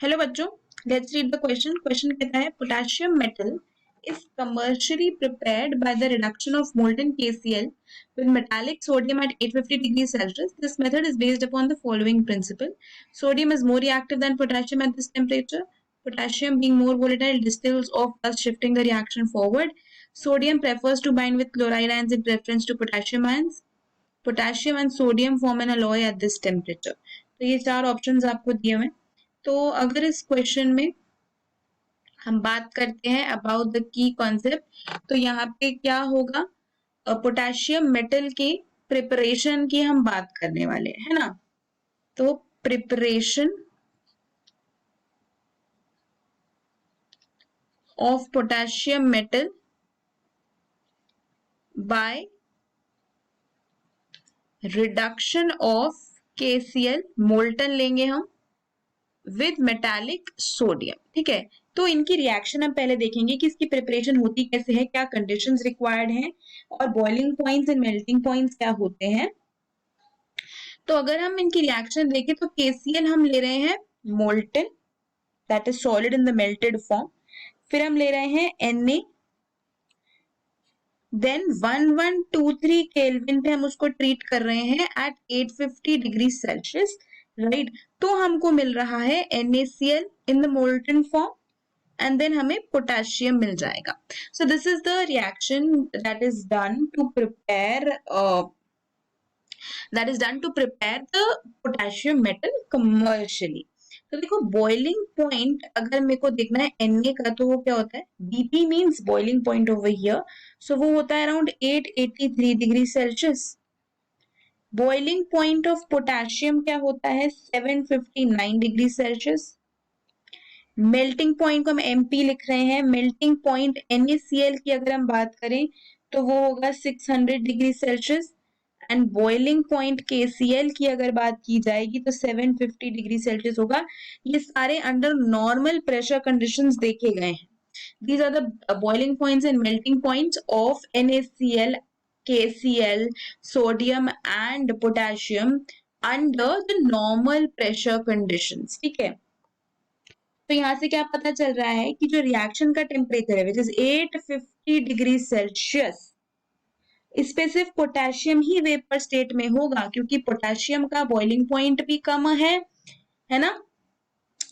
Hello बच्चों, let's read the question. Question कहता है potassium metal is commercially prepared by the reduction of molten KCl with metallic sodium at 850 degrees Celsius. This method is based upon the following principle. Sodium is more reactive than potassium at this temperature. Potassium being more volatile distills off, thus shifting the reaction forward. Sodium prefers to bind with chloride ions in preference to potassium ions. Potassium and sodium form an alloy at this temperature. तो ये चार options आपको दिए हुए हैं। तो अगर इस क्वेश्चन में हम बात करते हैं अबाउट द की कॉन्सेप्ट, तो यहाँ पे क्या होगा, पोटेशियम मेटल के प्रिपरेशन की हम बात करने वाले हैं, है ना। तो preparation of potassium metal by reduction of KCl, molten लेंगे हम, विद मेटालिक सोडियम। ठीक है, तो इनकी रिएक्शन हम पहले देखेंगे कि इसकी प्रिपरेशन होती कैसे है, क्या कंडीशंस रिक्वायर्ड हैं और boiling points and melting points क्या होते हैं। तो अगर हम इनकी रिएक्शन देखें तो KCl हम ले रहे हैं molten, that is solid in the melted form. फिर हम ले रहे हैं Na, देन 1123 केल्विन पे हम उसको ट्रीट कर रहे हैं एट 850 डिग्री सेल्सियस, राइट। तो हमको मिल रहा है NaCl in the molten form and then हमें पोटेशियम मिल जाएगा। So this is the reaction that is done to prepare the potassium metal commercially. तो देखो बॉइलिंग पॉइंट अगर मेरे को देखना है Na का, तो वो क्या होता है, BP means boiling point over here, so वो होता है around 883 degree Celsius. Boiling point of potassium क्या होता है, 759 डिग्री सेल्सियस। मेल्टिंग पॉइंट को हम MP लिख रहे हैं, मेल्टिंग पॉइंट NaCl की अगर हम बात करें तो वो होगा 600 degree Celsius and boiling point KCl की अगर बात की जाएगी तो 750 डिग्री सेल्सियस होगा। ये सारे अंडर नॉर्मल प्रेशर कंडीशंस देखे गए हैं। These are the boiling points and melting points of NaCl, KCl, sodium and potassium under the normal pressure conditions। ठीक है, तो यहां से क्या पता चल रहा है कि जो रिएक्शन का टेम्परेचर है विच इज 850 डिग्री सेल्सियस, इस पे सिर्फ पोटेशियम ही वेपर स्टेट में होगा, क्योंकि पोटेशियम का बॉइलिंग पॉइंट भी कम है ना।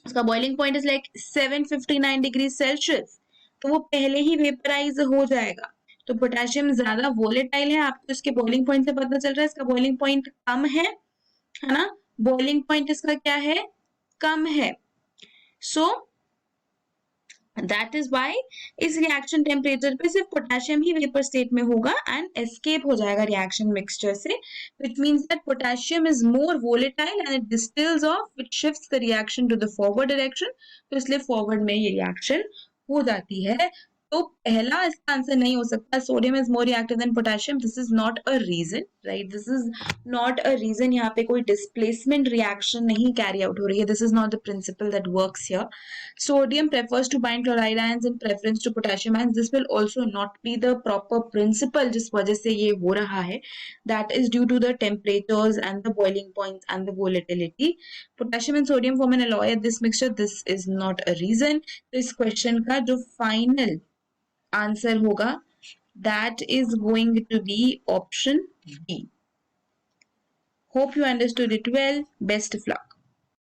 उसका boiling point is like 759 degree Celsius, तो वो पहले ही वेपराइज हो जाएगा। तो पोटेशियम ज्यादा वोलेटाइल है, आपको इसके बॉइलिंग पॉइंट से पता चल रहा है इसका बॉइलिंग पॉइंट कम है ना। बॉइलिंग पॉइंट इसका क्या है, कम है। सो दैट इज वाई इस रिएक्शन टेम्परेचर पे सिर्फ पोटेशियम ही वेपर स्टेट में होगा एंड एस्केप हो जाएगा रिएक्शन मिक्सचर से, which means that potassium is more volatile and it distills off, which shifts the reaction to the forward direction. तो इसलिए फॉरवर्ड में ये रिएक्शन हो जाती है। तो पहला इसका आंसर नहीं हो सकता, sodium is more reactive than potassium. This is not a reason, right, this is not a reason. यहाँ पे कोई डिस्प्लेसमेंट रिएक्शन नहीं कैरी आउट हो रही है, this is not the principle that works here. Sodium prefers to bind chloride ions in preference to potassium ions. This will also not be the proper principle जिस वजह से ये हो रहा है, that is due to the temperatures and the boiling points and the volatility. Potassium and sodium form an alloy at this mixture. This is not a reason. तो इस question का जो final answer होगा that is going to be option B. Hope you understood it well. Best of luck.